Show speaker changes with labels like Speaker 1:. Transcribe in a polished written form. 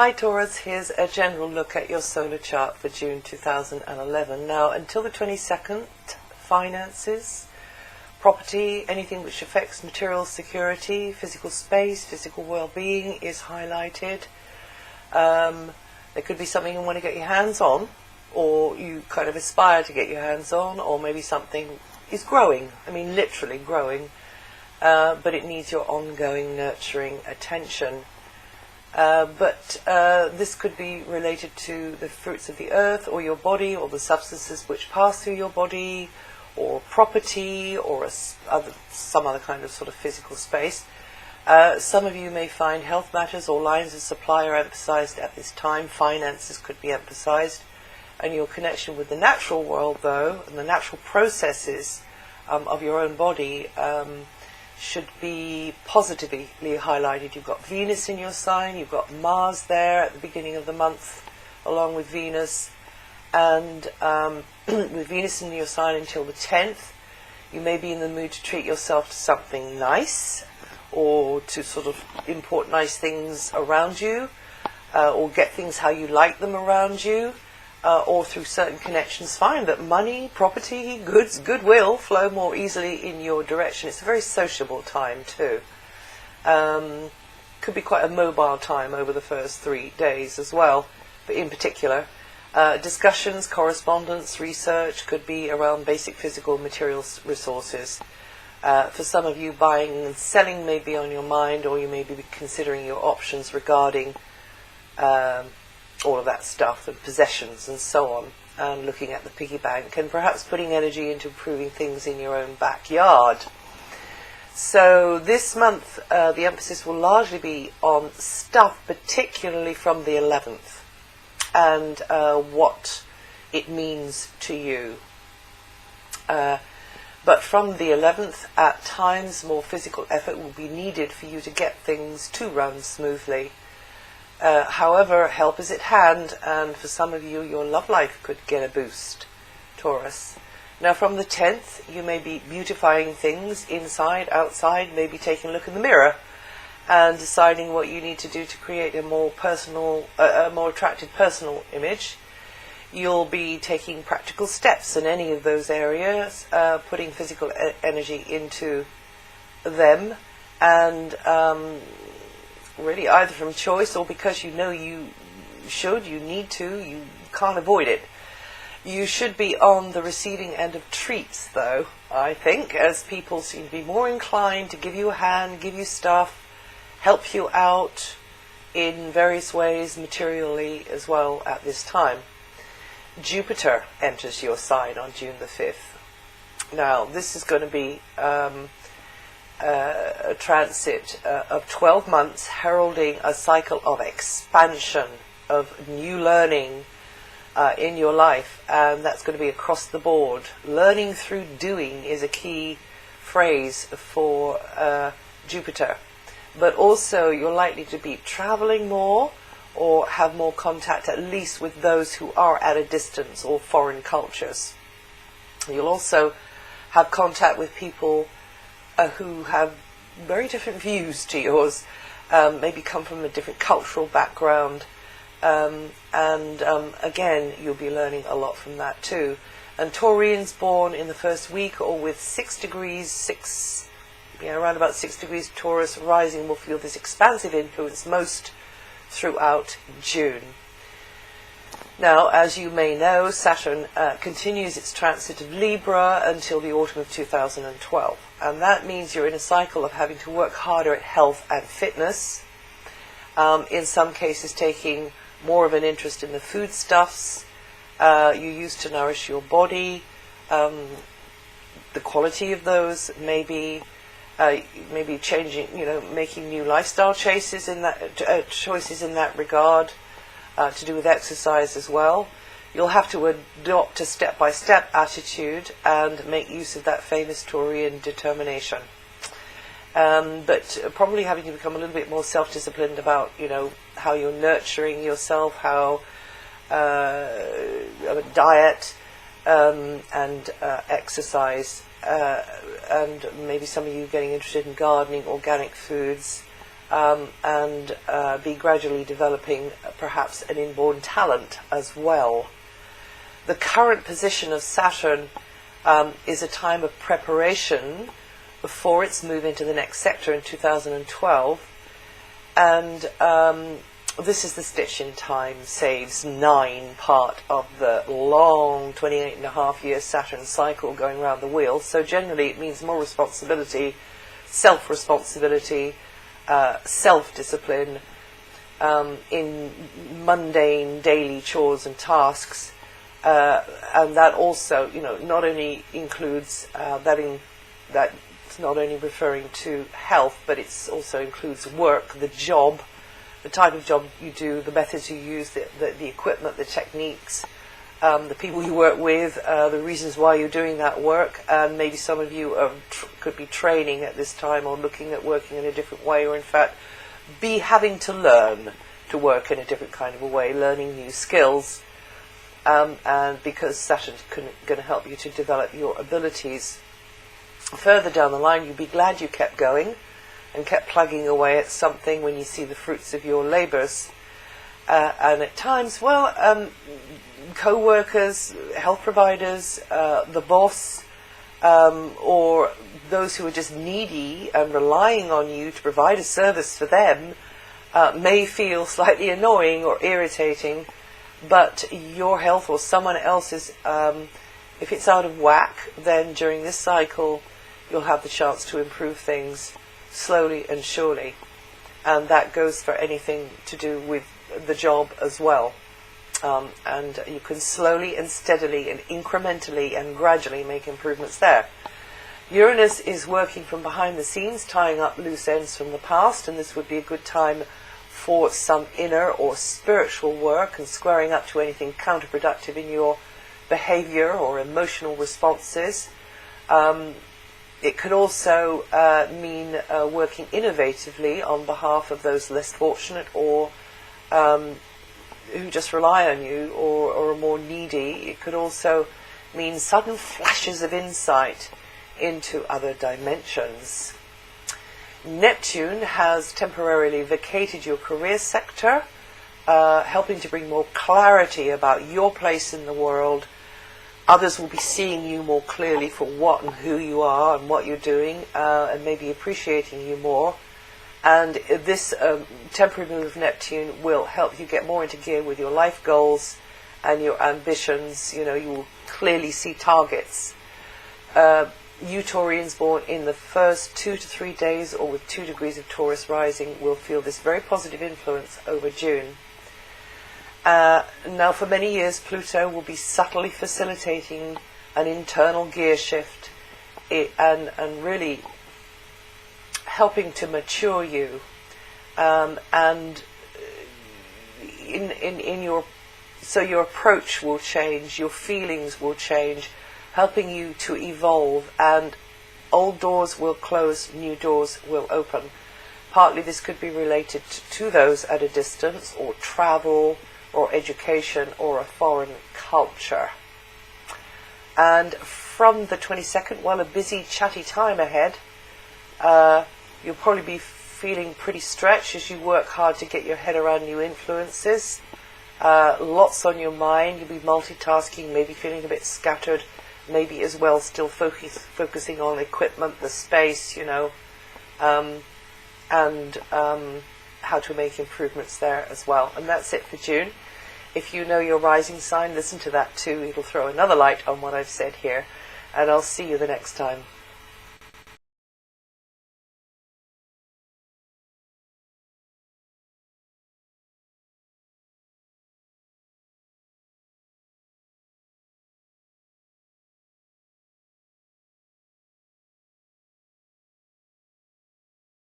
Speaker 1: Hi Taurus, here's a general look at your solar chart for June 2011. Now, until the 22nd, finances, property, anything which affects material security, physical space, physical well-being is highlighted. There could be something you want to get your hands on, or you kind of aspire to get your hands on, or maybe something is growing, I mean literally growing, but it needs your ongoing nurturing attention. But this could be related to the fruits of the earth, or your body, or the substances which pass through your body, or property, or some other kind of sort of physical space. Some of you may find health matters or lines of supply are emphasized at this time. Finances could be emphasized. And your connection with the natural world, though, and the natural processes of your own body should be positively highlighted. You've got Venus in your sign, you've got Mars there at the beginning of the month, along with Venus. And with Venus in your sign until the 10th, you may be in the mood to treat yourself to something nice, or to sort of import nice things around you, or get things how you like them around you, or through certain connections find that money, property, goods, goodwill flow more easily in your direction. It's a very sociable time too. Could be quite a mobile time over the first 3 days as well, but in particular, discussions, correspondence, research could be around basic physical material resources. For some of you, buying and selling may be on your mind, or you may be considering your options regarding all of that stuff, and possessions and so on, and looking at the piggy bank, and perhaps putting energy into improving things in your own backyard. So this month, the emphasis will largely be on stuff, particularly from the 11th, and what it means to you. But from the 11th, at times, more physical effort will be needed for you to get things to run smoothly. However, help is at hand, and for some of you, your love life could get a boost, Taurus. Now, from the 10th, you may be beautifying things inside, outside, maybe taking a look in the mirror and deciding what you need to do to create a more personal, a more attractive personal image. You'll be taking practical steps in any of those areas, putting physical energy into them, and really either from choice or because you know you should, you need to, you can't avoid it. You should be on the receiving end of treats, though, I think, as people seem to be more inclined to give you a hand, give you stuff, help you out in various ways, materially as well, at this time. Jupiter enters your sign on June the 5th. Now, this is going to be a transit of 12 months, heralding a cycle of expansion, of new learning in your life, and that's going to be across the board. Learning through doing is a key phrase for Jupiter. But also, you're likely to be traveling more, or have more contact, at least with those who are at a distance, or foreign cultures. You'll also have contact with people who have very different views to yours, maybe come from a different cultural background, and again, you'll be learning a lot from that too. And Taurians born in the first week, or with 6 degrees, around about 6 degrees Taurus rising, will feel this expansive influence most throughout June. Now, as you may know, Saturn continues its transit of Libra until the autumn of 2012. And that means you're in a cycle of having to work harder at health and fitness. In some cases, taking more of an interest in the foodstuffs you use to nourish your body. The quality of those maybe changing, making new lifestyle choices in that regard, to do with exercise as well. You'll have to adopt a step-by-step attitude and make use of that famous Taurian determination. But probably having to become a little bit more self-disciplined about, how you're nurturing yourself, how diet and exercise, and maybe some of you getting interested in gardening, organic foods, and be gradually developing perhaps an inborn talent as well. The current position of Saturn is a time of preparation before its move into the next sector in 2012, and this is the stitch-in time saves 9 part of the long 28.5-year Saturn cycle going around the wheel. So generally it means more responsibility, self-responsibility, self-discipline in mundane daily chores and tasks, and that also, not only includes that's not only referring to health, but it also includes work, the job, the type of job you do, the methods you use, the equipment, the techniques, the people you work with, the reasons why you're doing that work, and maybe some of you could be training at this time or looking at working in a different way, or in fact be having to learn to work in a different kind of a way, learning new skills, and because Saturn's going to help you to develop your abilities. Further down the line, you'll be glad you kept going and kept plugging away at something when you see the fruits of your labours. And at times, co-workers, health providers, the boss, or those who are just needy and relying on you to provide a service for them, may feel slightly annoying or irritating, but your health or someone else's, if it's out of whack, then during this cycle you'll have the chance to improve things slowly and surely. And that goes for anything to do with the job as well. And you can slowly and steadily and incrementally and gradually make improvements there. Uranus is working from behind the scenes, tying up loose ends from the past, and this would be a good time for some inner or spiritual work and squaring up to anything counterproductive in your behavior or emotional responses. It could also mean working innovatively on behalf of those less fortunate or who just rely on you or are more needy. It could also mean sudden flashes of insight into other dimensions. Neptune has temporarily vacated your career sector, helping to bring more clarity about your place in the world. Others will be seeing you more clearly for what and who you are and what you're doing, and maybe appreciating you more. And this temporary move of Neptune will help you get more into gear with your life goals and your ambitions. You will clearly see targets. You Taurians born in the first 2 to 3 days or with 2 degrees of Taurus rising will feel this very positive influence over June. Now for many years Pluto will be subtly facilitating an internal gear shift and really helping to mature you, and in your approach will change, your feelings will change, helping you to evolve, and old doors will close, new doors will open. Partly this could be related to those at a distance, or travel, or education, or a foreign culture. And from the 22nd, a busy, chatty time ahead, you'll probably be feeling pretty stretched as you work hard to get your head around new influences. Lots on your mind, you'll be multitasking, maybe feeling a bit scattered, maybe as well still focusing on equipment, the space, and how to make improvements there as well. And that's it for June. If you know your rising sign, listen to that too. It'll throw another light on what I've said here. And I'll see you the next time.